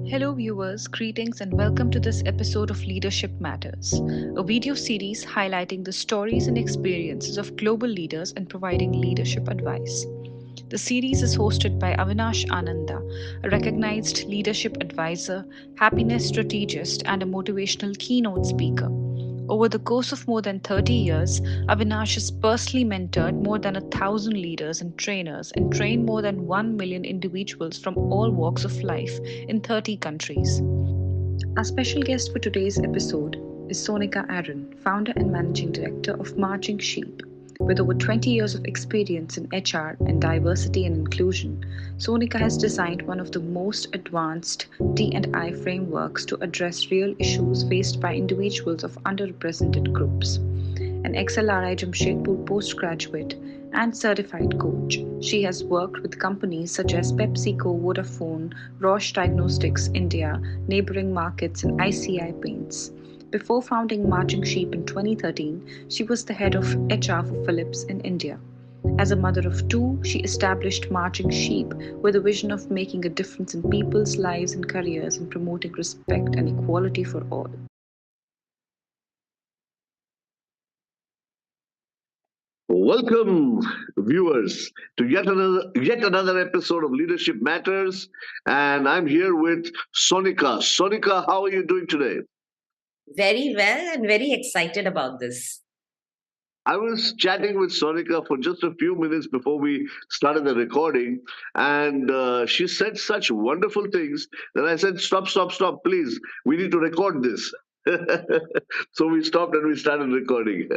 Hello, viewers, greetings, and welcome to this episode of Leadership Matters, a video series highlighting the stories and experiences of global leaders and providing leadership advice. The series is hosted by Avinash Ananda, a recognized leadership advisor, happiness strategist, and a motivational keynote speaker. Over the course of more than 30 years, Avinash has personally mentored more than 1,000 leaders and trainers and trained more than 1 million individuals from all walks of life in 30 countries. Our special guest for today's episode is Sonica Aron, founder and managing director of Marchingsheep. With over 20 years of experience in HR and diversity and inclusion, Sonica has designed one of the most advanced D&I frameworks to address real issues faced by individuals of underrepresented groups. An XLRI Jamshedpur postgraduate and certified coach, she has worked with companies such as PepsiCo, Vodafone, Roche Diagnostics India, neighboring markets, and ICI Paints. Before founding Marchingsheep in 2013, she was the head of HR for Philips in India. As a mother of two, she established Marchingsheep with a vision of making a difference in people's lives and careers and promoting respect and equality for all. Welcome, viewers, to yet another episode of Leadership Matters, and I'm here with Sonica. Sonica, how are you doing today? Very well and very excited about this. I was chatting with Sonica for just a few minutes before we started the recording, and she said such wonderful things that I said, "Stop, stop, stop! Please, we need to record this." So we stopped and we started recording.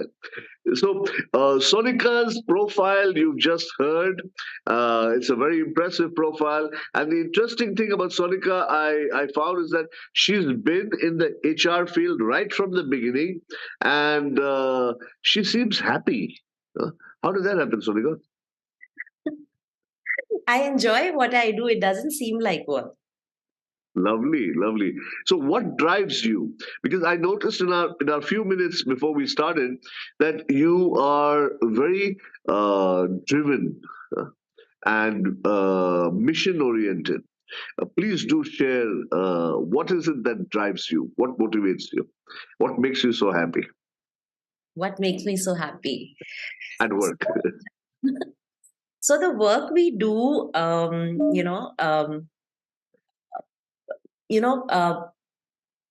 So, Sonica's profile you've just heard. It's a very impressive profile. And the interesting thing about Sonica, I found, is that she's been in the HR field right from the beginning, and she seems happy. How did that happen, Sonica? I enjoy what I do. It doesn't seem like work. Lovely, lovely. So, what drives you? Because I noticed in our few minutes before we started that you are very driven and mission oriented. Please do share what is it that drives you? What motivates you? What makes you so happy What makes me so happy? at work? So the work we do,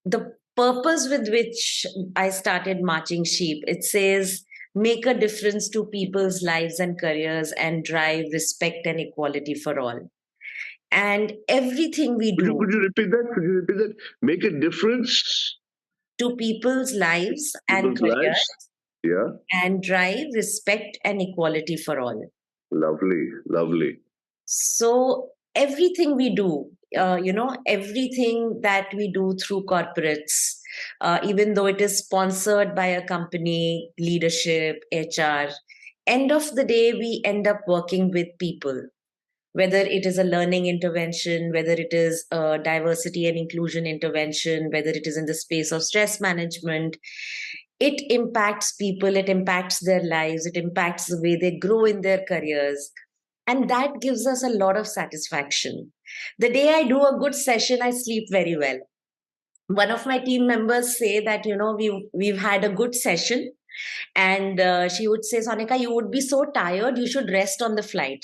the purpose with which I started Marchingsheep, it says, make a difference to people's lives and careers and drive respect and equality for all. And everything we do Could you repeat that? Could you repeat that? Make a difference to people's lives and people's lives. careers Yeah, and drive respect and equality for all. lovely, lovely. So everything we do, everything that we do through corporates, even though it is sponsored by a company, leadership, HR, end of the day, we end up working with people. Whether it is a learning intervention, whether it is a diversity and inclusion intervention, whether it is in the space of stress management, it impacts people, it impacts their lives, it impacts the way they grow in their careers. And that gives us a lot of satisfaction. The day I do a good session, I sleep very well. One of my team members say that, we've had a good session. And she would say, Sonica, you would be so tired, you should rest on the flight.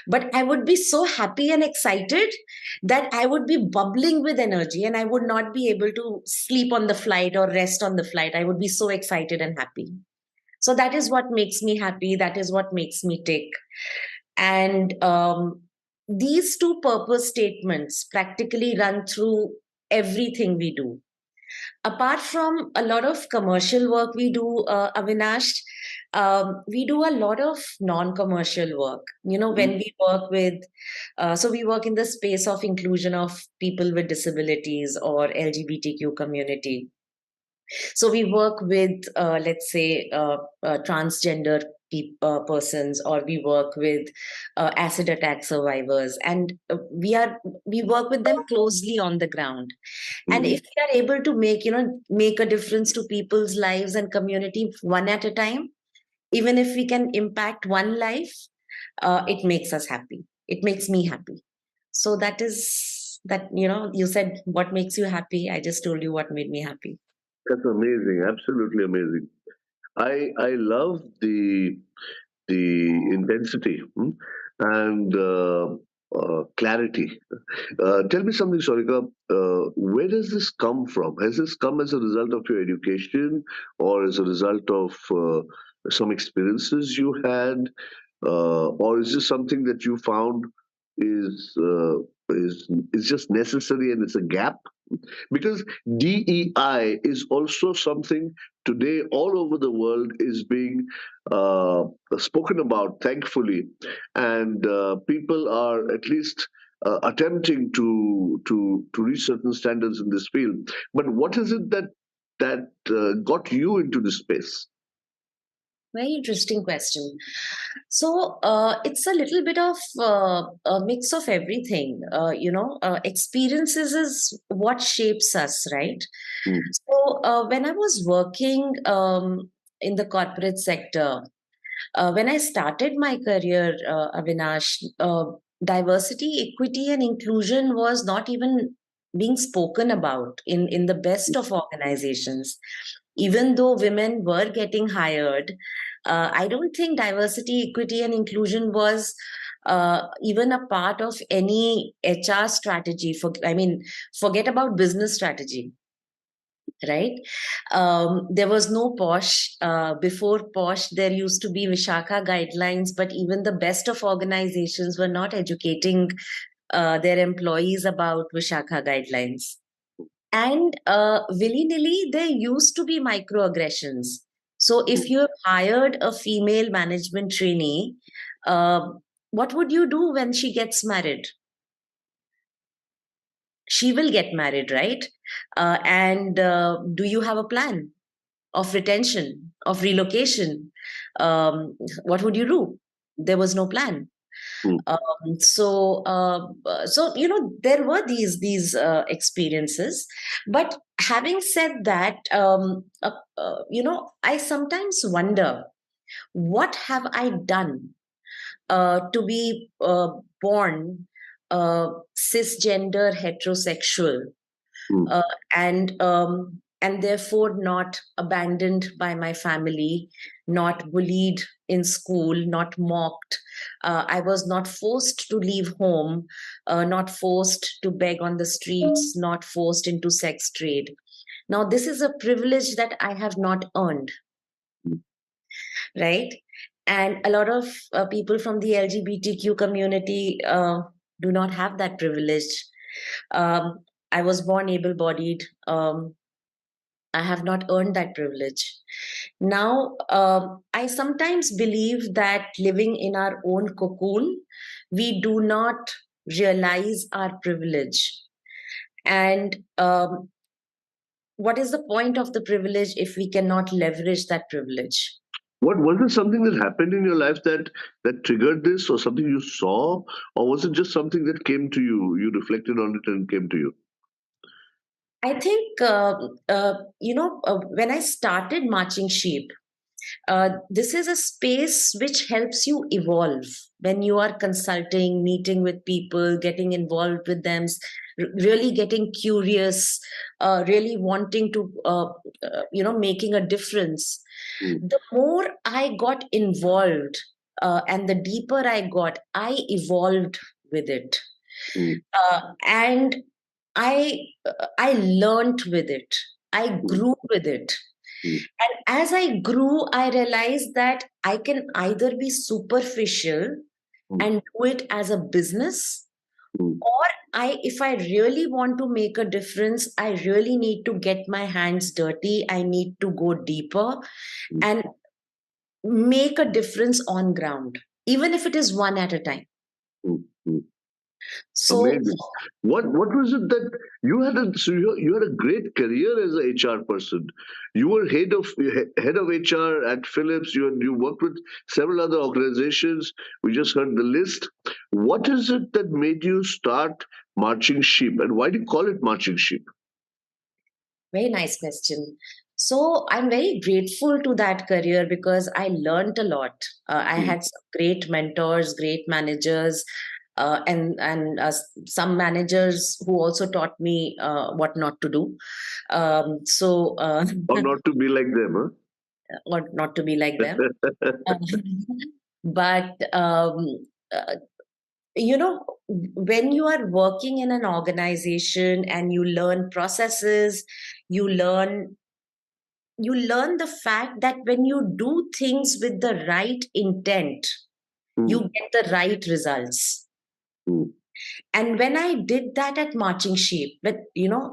But I would be so happy and excited that I would be bubbling with energy and I would not be able to sleep on the flight or rest on the flight. I would be so excited and happy. So that is what makes me happy. That is what makes me tick. And these two purpose statements practically run through everything we do. Apart from a lot of commercial work we do, Avinash, we do a lot of non-commercial work. When we work with, so we work in the space of inclusion of people with disabilities or LGBTQ community. So we work with, let's say, transgender persons, or we work with acid attack survivors, and we work with them closely on the ground. And if we are able to make a difference to people's lives and community one at a time, even if we can impact one life, it makes us happy. It makes me happy. So that is that, you said what makes you happy. I just told you what made me happy. That's amazing. Absolutely amazing. I love the intensity, and clarity. Tell me something, Sarika. Where does this come from? Has this come as a result of your education, or as a result of some experiences you had, or is this something that you found is uh, is just necessary and it's a gap? Because DEI is also something today all over the world is being spoken about, thankfully, and people are at least attempting to reach certain standards in this field. But what is it that got you into this space? Very interesting question. So it's a little bit of a mix of everything. Experiences is what shapes us, right? Mm, So when I was working in the corporate sector, when I started my career, Avinash, diversity, equity, and inclusion was not even being spoken about in the best of organizations. Even though women were getting hired, I don't think diversity, equity, and inclusion was even a part of any HR strategy. Forget about business strategy, right? There was no posh. Before posh, there used to be Vishaka guidelines, but even the best of organizations were not educating their employees about Vishaka guidelines. And willy-nilly, there used to be microaggressions. So if you have hired a female management trainee, uh, what would you do when she gets married? She will get married, right? And do you have a plan of retention, of relocation? What would you do? There was no plan. mm, So there were these experiences. But having said that, I sometimes wonder, what have I done to be born cisgender heterosexual, mm, uh, and therefore not abandoned by my family, not bullied in school, not mocked. I was not forced to leave home, not forced to beg on the streets, not forced into sex trade. Now, this is a privilege that I have not earned, right? And a lot of people from the LGBTQ community do not have that privilege. I was born able bodied. I have not earned that privilege. Now, I sometimes believe that living in our own cocoon, we do not realize our privilege. And what is the point of the privilege if we cannot leverage that privilege? What was there something that happened in your life that triggered this, or something you saw, or was it just something that came to you? You reflected on it and came to you. I think, when I started Marchingsheep, this is a space which helps you evolve when you are consulting, meeting with people, getting involved with them, really getting curious, really wanting to, making a difference. Mm, The more I got involved and the deeper I got, I evolved with it. mm, And I learned with it. I mm, grew with it. mm, And as I grew, I realized that I can either be superficial mm, and do it as a business, mm, or if I really want to make a difference, I really need to get my hands dirty. I need to go deeper mm, and make a difference on ground, even if it is one at a time. mm, mm. So Amazing. What was it that you had you had a great career as a HR person. You were head of HR at Philips. You worked with several other organizations. We just heard the list. What is it that made you start Marching Sheep, and why do you call it Marching Sheep? very nice question. So I'm very grateful to that career because I learned a lot. I Hmm. had some great mentors, great managers, and some managers who also taught me what not to do. So Or not to be like them, or not to be like them. huh? Uh, but uh, when you are working in an organization and you learn processes, you learn you learn the fact that when you do things with the right intent, Hmm. you get the right results. Hmm. And when I did that at Marching Sheep, but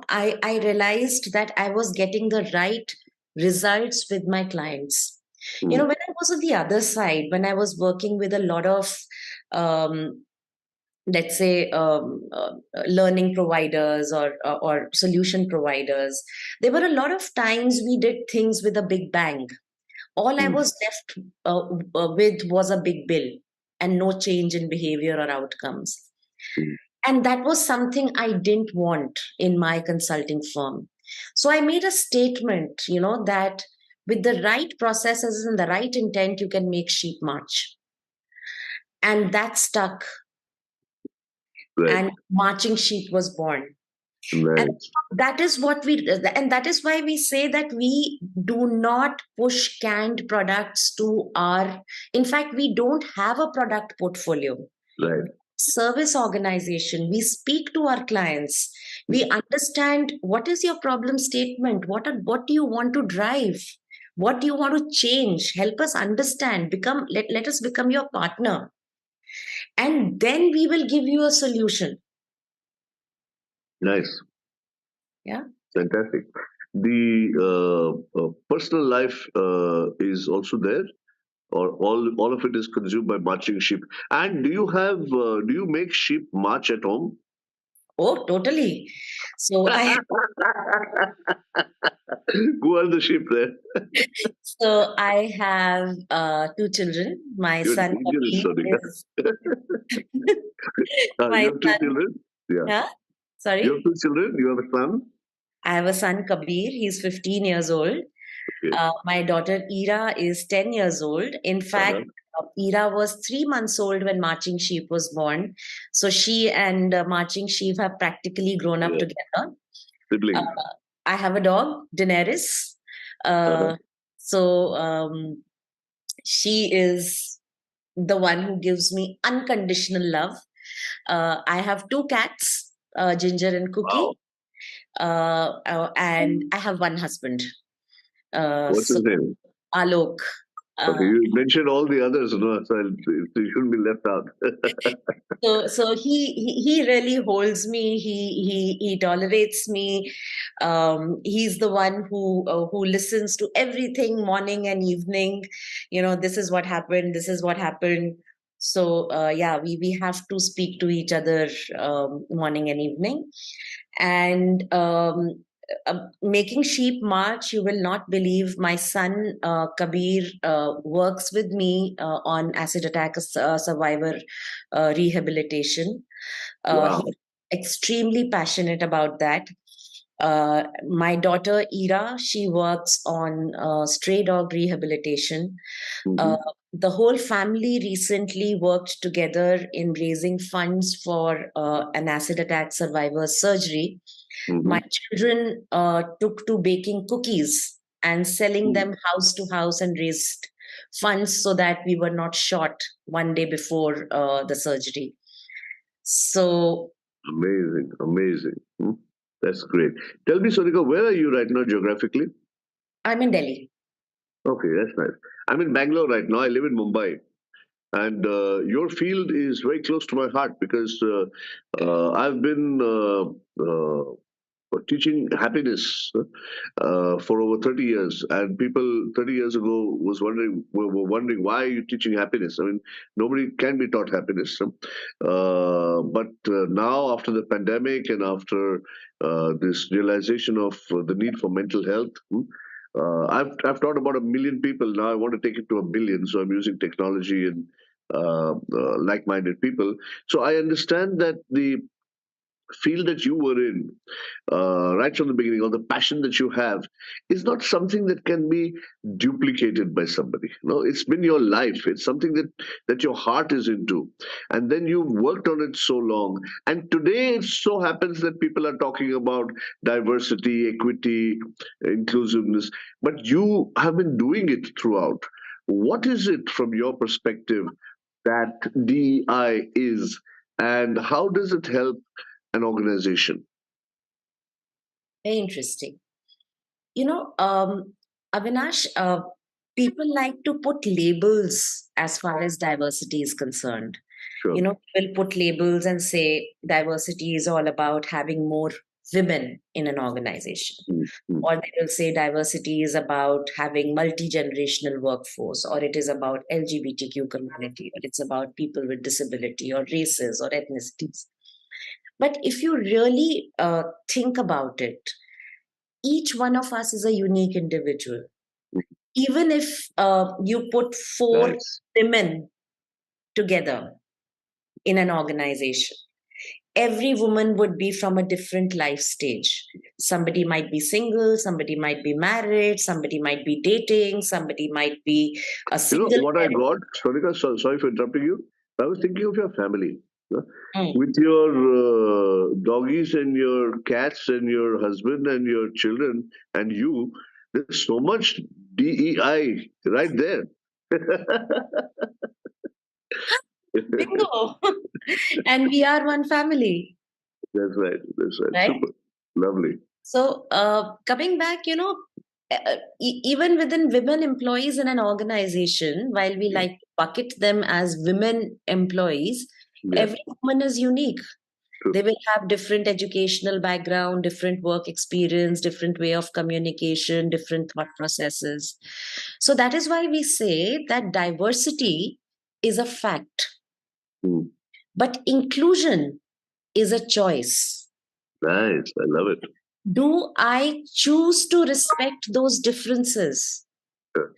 I realized that I was getting the right results with my clients. Hmm. When I was on the other side, when I was working with a lot of um, let's say learning providers or solution providers, there were a lot of times we did things with a big bang. All I Hmm. was left with was a big bill and no change in behavior or outcomes. Hmm. And that was something I didn't want in my consulting firm. So I made a statement, that with the right processes and the right intent, you can make sheep march. And that stuck. Right. And Marching Sheep was born. And Nice. that is what we, and that is why we say that we do not push canned products to our, in fact, we don't have a product portfolio. Right. Service organization, we speak to our clients, we understand what is your problem statement, what do you want to drive, what do you want to change, help us understand, let us become your partner, and then we will give you a solution. Nice. Yeah. Fantastic. The personal life is also there, or all of it is consumed by marching sheep. And do you make sheep march at home? Oh, totally. So I Who are the sheep there? so I have two children. My You're son dangerous, Kabir Sonika. is You my have two son. children. Yeah, Yeah. you have Sorry. two children. You have a son. I have a son Kabir. He's 15 years old. Okay. My daughter Ira is 10 years old. In Uh-huh. fact, Ira was 3 months old when Marching Sheep was born. So she and Marching Sheep have practically grown up Yeah. together. Uh, Siblings. I have a dog, Daenerys. Uh-huh. Uh, so she is the one who gives me unconditional love. I have two cats, Ginger and Wow. Cookie, and I have one husband. What's So his name? Alok. Okay, Uh, you mentioned all the others, no? So you shouldn't be left out. so he really holds me. He tolerates me. He's the one who listens to everything morning and evening. This is what happened. This is what happened. So yeah, we have to speak to each other morning and evening. And making sheep march, you will not believe, my son Kabir works with me on acid attack survivor rehabilitation. Wow. He's extremely passionate about that. My daughter Ira, she works on stray dog rehabilitation. Hmm. uh, the whole family recently worked together in raising funds for an acid attack survivor surgery. Hmm. My children took to baking cookies and selling them house to house and raised funds so that we were not short one day before the surgery. So Amazing, amazing. That's great. Tell me, Sonika, where are you right now geographically? I'm in Delhi. Okay, that's nice. I'm in Bangalore right now. I live in Mumbai. And your field is very close to my heart because I've been for teaching happiness for over 30 years. And people 30 years ago were wondering, why are you teaching happiness? I mean, nobody can be taught happiness. But now, after the pandemic and after this realization of the need for mental health, I've taught about 1 million people. Now I want to take it to 1 billion. So I'm using technology and like-minded people. So I understand that the field that you were in right from the beginning, or the passion that you have, is not something that can be duplicated by somebody. No, it's been your life. It's something that your heart is into, and then you've worked on it so long. And today it so happens that people are talking about diversity, equity, inclusiveness, but you have been doing it throughout. What is it from your perspective that DEI is, and how does it help an organization? Very interesting. You know, Avinash, people like to put labels as far as diversity is concerned. Sure. People put labels and say diversity is all about having more women in an organization. Mm-hmm. Or they will say diversity is about having multi-generational workforce, or it is about LGBTQ community, or it's about people with disability, or races, or ethnicities. But if you really think about it, each one of us is a unique individual. Even if you put four Nice. women together in an organization, every woman would be from a different life stage. Somebody might be single, somebody might be married, somebody might be dating, somebody might be a You know single what I parent. got, Sonika? Sorry for interrupting you. I was thinking of your family. Mm. With your doggies and your cats and your husband and your children and you, there's so much DEI right there. Bingo! And we are one family, That's right. That's right. right? Super. Lovely. So, coming back, even within women employees in an organization, while we like to bucket them as women employees, Yeah. every woman is unique. True. They will have different educational background, different work experience, different way of communication, different thought processes. So that is why we say that diversity is a fact, Mm. but inclusion is a choice. Nice. I love it. Do I choose to respect those differences? Sure.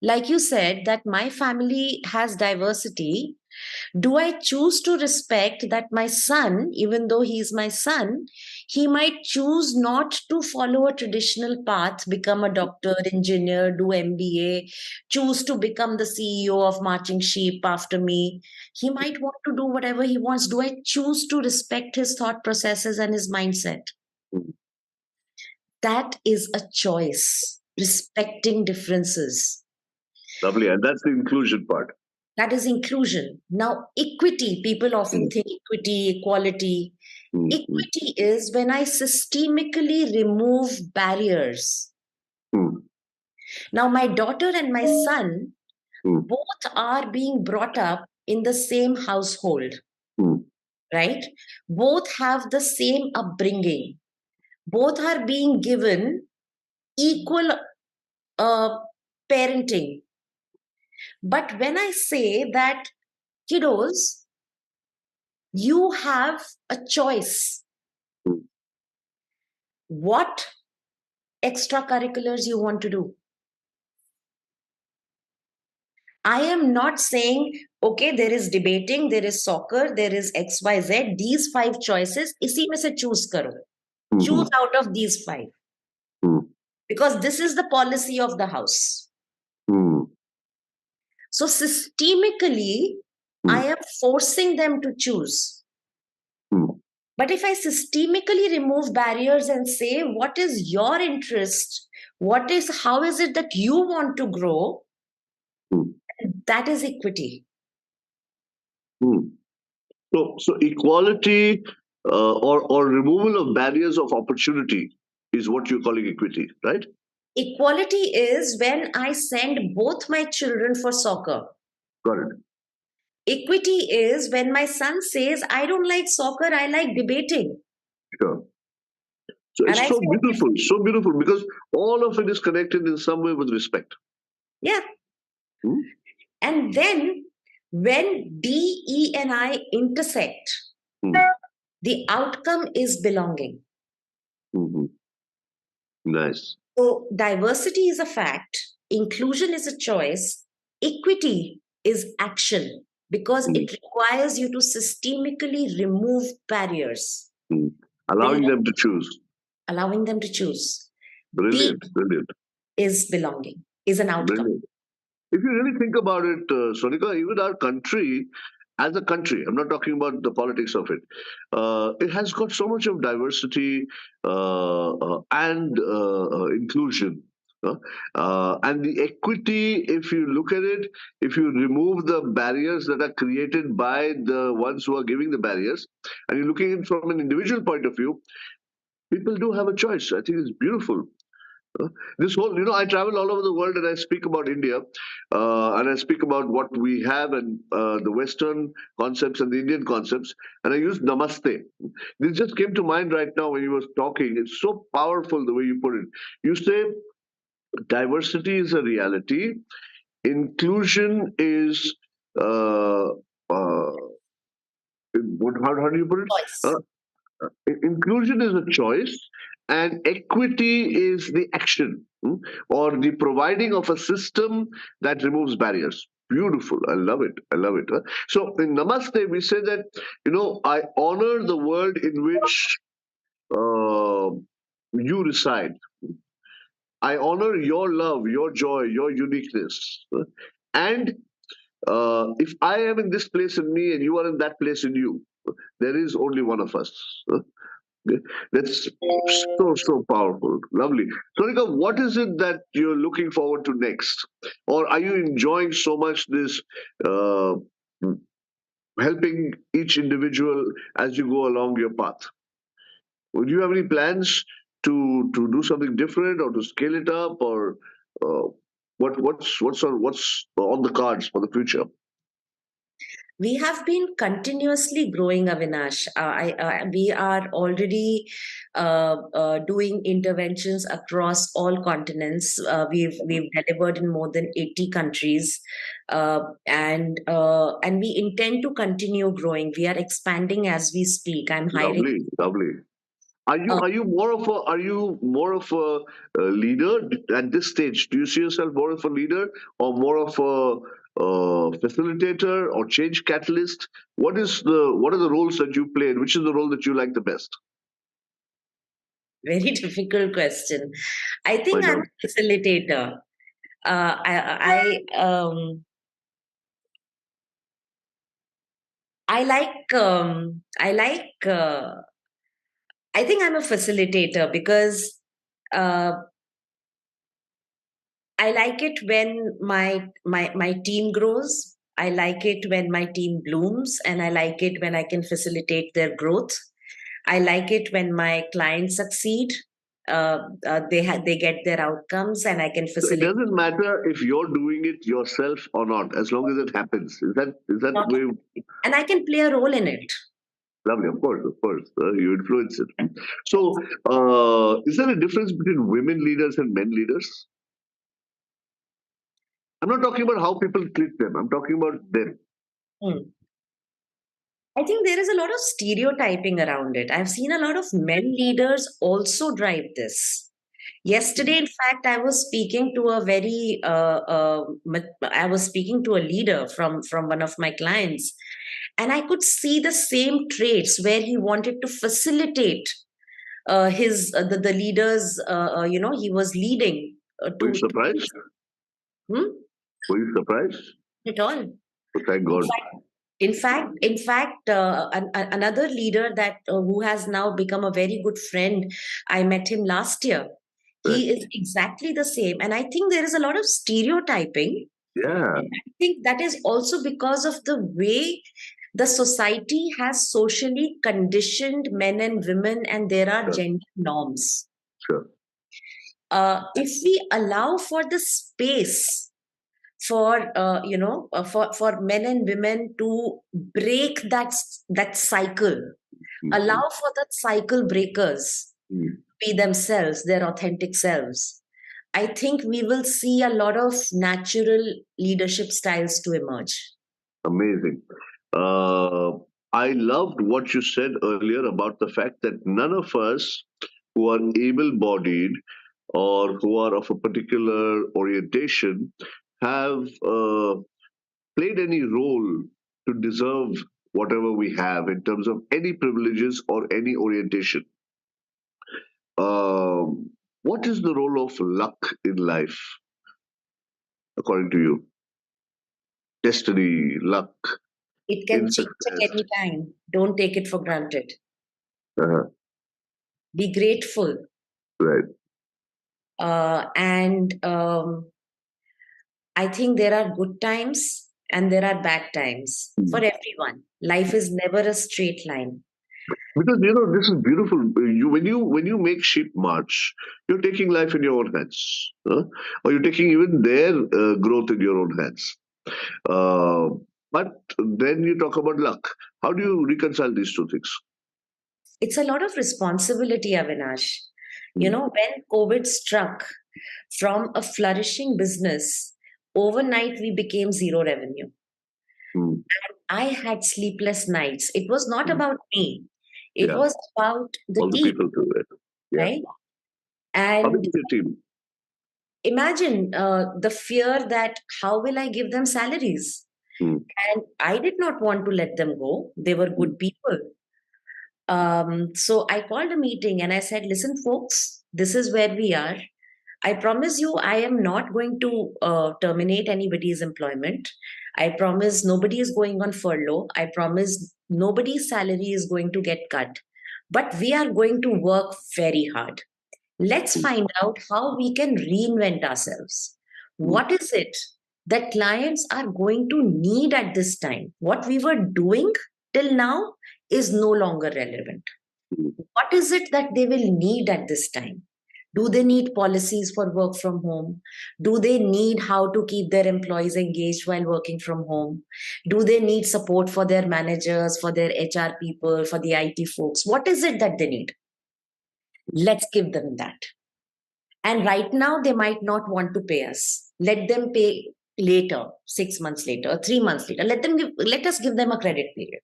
Like you said, that my family has diversity. Do I choose to respect that my son, even though he is my son, he might choose not to follow a traditional path, become a doctor, engineer, do MBA, choose to become the CEO of Marchingsheep after me? He might want to do whatever he wants. Do I choose to respect his thought processes and his mindset? Mm. That is a choice, respecting differences. Lovely. And that's the inclusion part. That is inclusion. Now, equity, people often Mm. think equity, equality. Mm. Equity is when I systemically remove barriers. Mm. Now, my daughter and my son Mm. both are being brought up in the same household, Mm. right? Both have the same upbringing. Both are being given equal uh, parenting. But when I say that, kiddos, you have a choice. Mm. What extracurriculars you want to do? I am not saying, okay, there is debating, there is soccer, there is XYZ, these 5 choices, इसी में से choose करो. Choose Mm-hmm. out of these 5. Mm. Because this is the policy of the house. Mm. So systemically, I am forcing them to choose. Mm. But if I systemically remove barriers and say, what is your interest? How is it that you want to grow? Mm. That is equity. Mm. So equality or removal of barriers of opportunity is what you're calling equity, right? Equality is when I send both my children for soccer. Got it. Equity is when my son says, I don't like soccer, I like debating. Sure. So And it's I said, so beautiful because all of it is connected in some way with respect. yeah. Hmm? And then when D, E, and I intersect, Hmm. the outcome is belonging. Hmm. Nice. So diversity is a fact, inclusion is a choice, equity is action because Hmm. it requires you to systemically remove barriers, Hmm. Allowing them to choose. allowing them to choose. B Brilliant, brilliant, is belonging, is an outcome. brilliant. If you really think about it, Sonika, even our country, as a country, I'm not talking about the politics of it, it has got so much of diversity and inclusion. And the equity, if you look at it, if you remove the barriers that are created by the ones who are giving the barriers, and you're looking at it from an individual point of view, people do have a choice. I think it's beautiful. Uh, This whole, I travel all over the world and I speak about India, and I speak about what we have and the Western concepts and the Indian concepts, and I use Namaste. This just came to mind right now when you were talking. It's so powerful the way you put it. You say diversity is a reality, inclusion is, uh, uh, how do you put it? Choice. Uh, Inclusion is a choice, and equity is the action, or the providing of a system that removes barriers. Beautiful. I love it. I love it. So in Namaste, we say that, I honor the world in which uh, you reside. I honor your love, your joy, your uniqueness. And if I am in this place in me and you are in that place in you, there is only one of us. Yeah, that's so powerful. Lovely. Sonika, what is it that you're looking forward to next? Or are you enjoying so much this uh, helping each individual as you go along your path? Would you have any plans to do something different or to scale it up, or uh, what's on the cards for the future? We have been continuously growing, Avinash. We are already doing interventions across all continents. We've delivered in more than 80 countries, and we intend to continue growing. We are expanding as we speak. I'm hiring. Lovely, lovely. Are you Uh, more of a leader at this stage? Do you see yourself more of a leader or more of a facilitator or change catalyst? What are the roles that you play, and which is the role that you like the best? Very difficult question. I think Find I'm out. a facilitator. I like I like I think I'm a facilitator because uh, I like it when my team grows. I like it when my team blooms, and I like it when I can facilitate their growth. I like it when my clients succeed. They get their outcomes, and I can So it facilitate. doesn't matter if you're doing it yourself or not, as long as it happens. Is that Not, way? and I can play a role in it. Lovely, of course, of course. You influence it. So, is there a difference between women leaders and men leaders? I'm not talking about how people treat them. I'm talking about them. Hmm. I think there is a lot of stereotyping around it. I've seen a lot of men leaders also drive this. Yesterday, in fact, I was speaking to I was speaking to a leader from one of my clients, and I could see the same traits where he wanted to facilitate his the leaders. He was leading Were you to surprised? hmm? Were you surprised? At all. Oh, thank In God. fact, another leader that who has now become a very good friend. I met him last year. Right. He is exactly the same, and I think there is a lot of stereotyping. Yeah. And I think that is also because of the way the society has socially conditioned men and women, and there are Sure. gender norms. Sure. If we allow for the space for for men and women to break that cycle, Mhm. allow for that cycle breakers, be themselves, their authentic selves, I think we will see a lot of natural leadership styles to emerge. Amazing. Uh, I loved what you said earlier about the fact that none of us who are able bodied or who are of a particular orientation have played any role to deserve whatever we have in terms of any privileges or any orientation. What is the role of luck in life, according to you? Destiny, luck It in can change success. at any time. Don't take it for granted. Uh-huh. Be grateful. Right. And I think there are good times and there are bad times for everyone. Life is never a straight line. Because this is beautiful. When you make sheep march, you're taking life in your own hands, or you're taking even their growth in your own hands. Uh, but then you talk about luck. How do you reconcile these two things? It's a lot of responsibility, Avinash. Mm, When COVID struck, from a flourishing business, overnight we became zero revenue. mm, I had sleepless nights. It was not mm. about me, it Yeah, was about the all the team, people do it. Yeah. right? How big And is your team? imagine the fear that how will I give them salaries? Mm, And I did not want to let them go. They were mm, good people. So I called a meeting and I said, listen, folks, this is where we are. I promise you, I am not going to terminate anybody's employment. I promise nobody is going on furlough. I promise nobody's salary is going to get cut. But we are going to work very hard. Let's mm, find out how we can reinvent ourselves. mm, What is it that clients are going to need at this time? What we were doing till now is no longer relevant. mm, What is it that they will need at this time? Do they need policies for work from home? Do they need how to keep their employees engaged while working from home? Do they need support for their managers, for their HR people, for the IT folks? What is it that they need? Let's give them that. And right now, they might not want to pay us. Let them pay later, 6 months later, or 3 months later. Let us give them a credit period.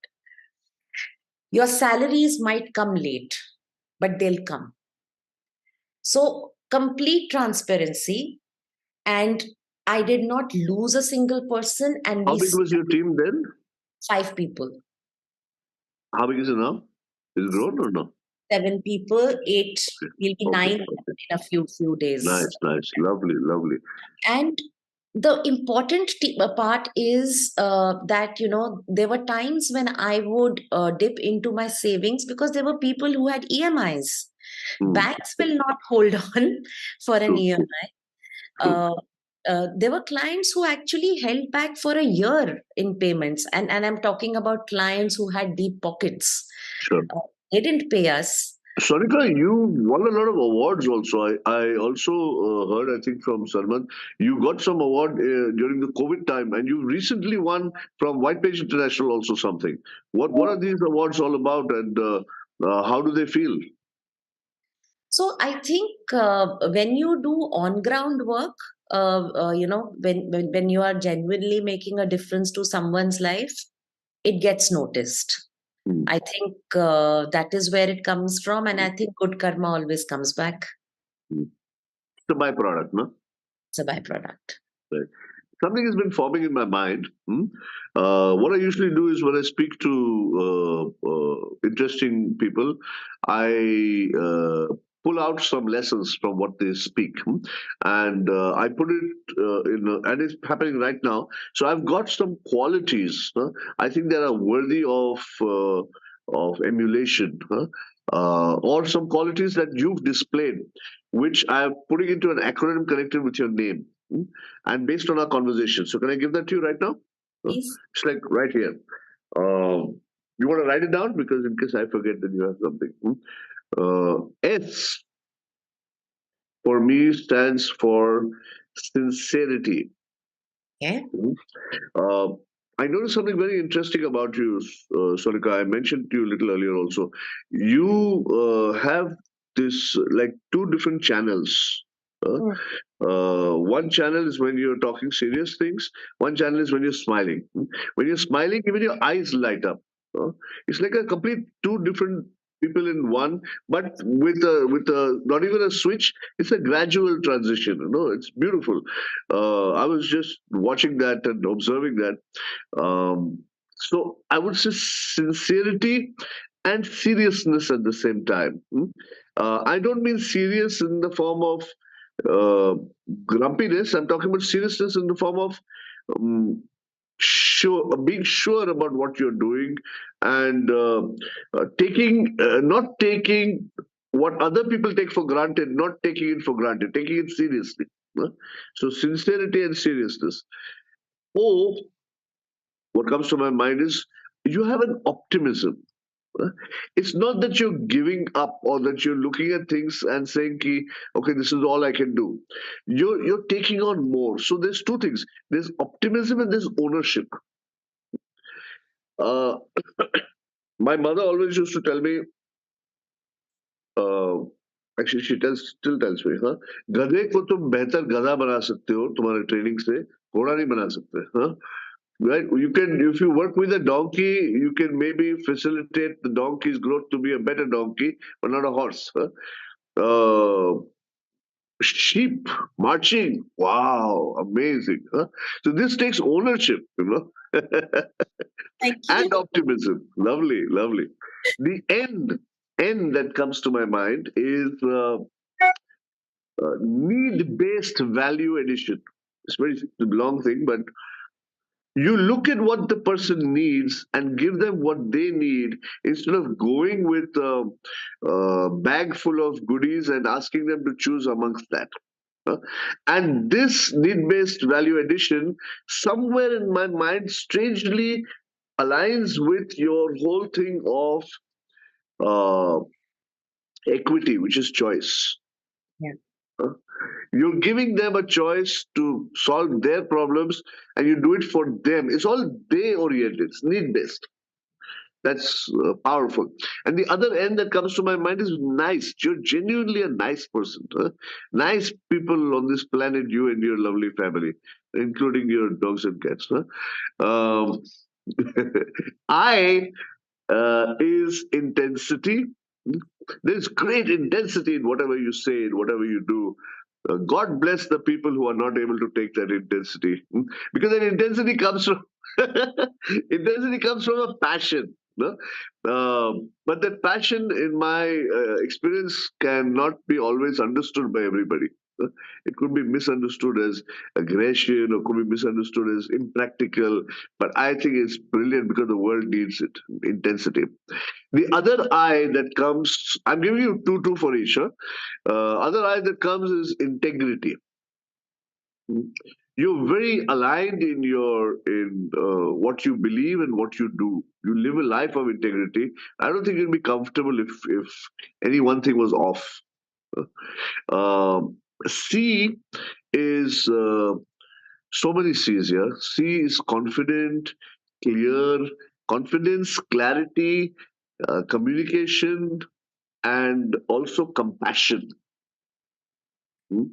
Your salaries might come late, but they'll come. So, complete transparency. And I did not lose a single person, and How we big was your team then? 5 people, How big is it now? Is it grown or no? 7 people, eight will be Okay, nine okay. in a few days. Nice, nice, lovely, lovely. And the important part is that there were times when I would dip into my savings because there were people who had EMIs. Mm, Banks will not hold on for an true, true, EMI. true. Uh, there were clients who actually held back for a year in payments, and I'm talking about clients who had deep pockets. Sure. They didn't pay us. Sonika, you won a lot of awards also. I also heard, I think, from Salman, you got some award during the COVID time, and you recently won from White Page International also something. What are these awards all about, and how do they feel? So I think when you do on ground work, when you are genuinely making a difference to someone's life, it gets noticed. Mm, I think that is where it comes from, and I think good karma always comes back. mm. It's a byproduct, no? It's a byproduct. Right. Something has been forming in my mind. What I usually do is when I speak to interesting people, I pull out some lessons from what they speak, and I put it and it's happening right now. So I've got some qualities. I think that are worthy of emulation, or some qualities that you've displayed, which I'm putting into an acronym connected with your name. And based on our conversation. So can I give that to you right now? Huh? Please. It's like right here. You want to write it down because in case I forget, then you have something. S for me stands for sincerity. Yeah. Hmm? Uh, I noticed something very interesting about you, Sonika. I mentioned to you a little earlier also. You have this like two different channels. Uh, one channel is when you're talking serious things. One channel is when you're smiling. When you're smiling, even your eyes light up. It's like a complete two different people in one, but with a not even a switch. It's a gradual transition. It's beautiful. I was just watching that and observing that. So I would say sincerity and seriousness at the same time. I don't mean serious in the form of uh, grumpiness. I'm talking about seriousness in the form of um, being sure about what you're doing, and not taking what other people take for granted, not taking it for granted, taking it seriously. uh. So sincerity and seriousness. Oh, what comes to my mind is you have an optimism. It's not that you're giving up or that you're looking at things and saying, Ki, okay, this is all I can do. You're taking on more. So there's two things. There's optimism and there's ownership. Uh, my mother always used to tell me, uh, actually still tells me, हाँ, गधे को तुम बेहतर गधा बना सकते हो तुम्हारे ट्रेनिंग से, घोड़ा नहीं बना सकते. हाँ? Right? You can, if you work with a donkey, you can maybe facilitate the donkey's growth to be a better donkey, but not a horse. Huh? Sheep marching, wow, amazing. Huh? So this takes ownership. Thank you. And optimism. Lovely, lovely. The end that comes to my mind is need-based value addition. It's a very long thing, but you look at what the person needs and give them what they need instead of going with a bag full of goodies and asking them to choose amongst that. And this need-based value addition, somewhere in my mind, strangely aligns with your whole thing of uh, equity, which is choice. Yeah. You're giving them a choice to solve their problems, and you do it for them. It's all they oriented, it's need based. That's powerful. And the other end that comes to my mind is nice. You're genuinely a nice person. Nice people on this planet, you and your lovely family, including your dogs and cats. Um, I is intensity. There's great intensity in whatever you say, in whatever you do. God bless the people who are not able to take that intensity, because that intensity comes from intensity comes from a passion. No? But that passion, in my experience, cannot be always understood by everybody. It could be misunderstood as aggression or could be misunderstood as impractical. But I think it's brilliant because the world needs it. Intensity. The other eye that comes, I'm giving you two for each. Huh? Other eye that comes is integrity. You're very aligned in what you believe and what you do. You live a life of integrity. I don't think you'd be comfortable if any one thing was off. C is so many C's here. C is confident, clear, confidence, clarity, communication, and also compassion. Hmm?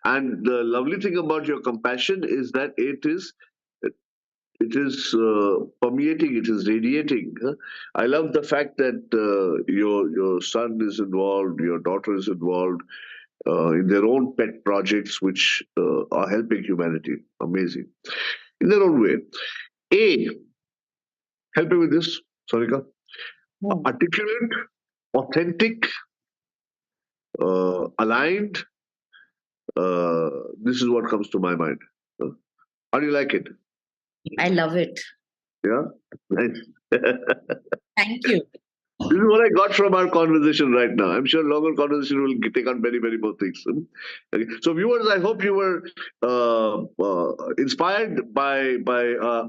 And the lovely thing about your compassion is that it is permeating, it is radiating. I love the fact that your son is involved, your daughter is involved in their own pet projects, which are helping humanity. Amazing in their own way. A, help me with this, Sonika. Articulate, authentic, aligned. This is what comes to my mind. How do you like it? I love it. Yeah, nice. Thank you. This is what I got from our conversation right now. I'm sure longer conversation will take on many, many more things. Okay. So, viewers, I hope you were inspired by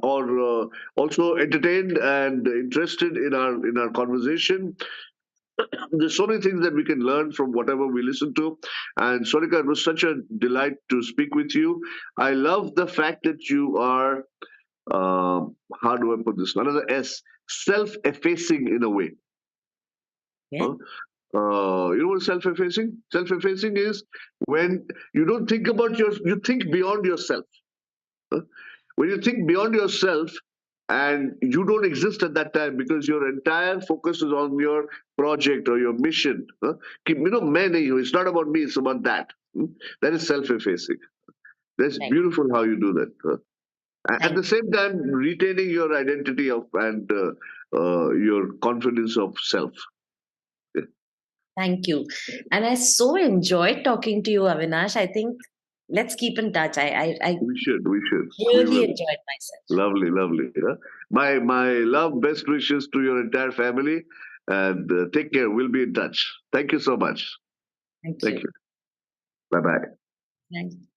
or also entertained and interested in our conversation. There's so many things that we can learn from whatever we listen to. And Sonika, it was such a delight to speak with you. I love the fact that you are, how do I put this? Another S, self-effacing in a way. Yeah. You know what self-effacing? Self-effacing is when you don't think about you think beyond yourself. Huh? When you think beyond yourself and you don't exist at that time because your entire focus is on your project or your mission. Huh? It's not about me, it's about that. That is self-effacing. That's Right. beautiful how you do that. At Thank the same time, retaining your identity of and your confidence of self. Thank you. And I so enjoyed talking to you, Avinash. I think let's keep in touch. I We should, we really will. enjoyed myself. Lovely, lovely. Huh? My love, best wishes to your entire family, and take care. We'll be in touch. Thank you so much. Thank Thank you. you. Bye bye. Thank you.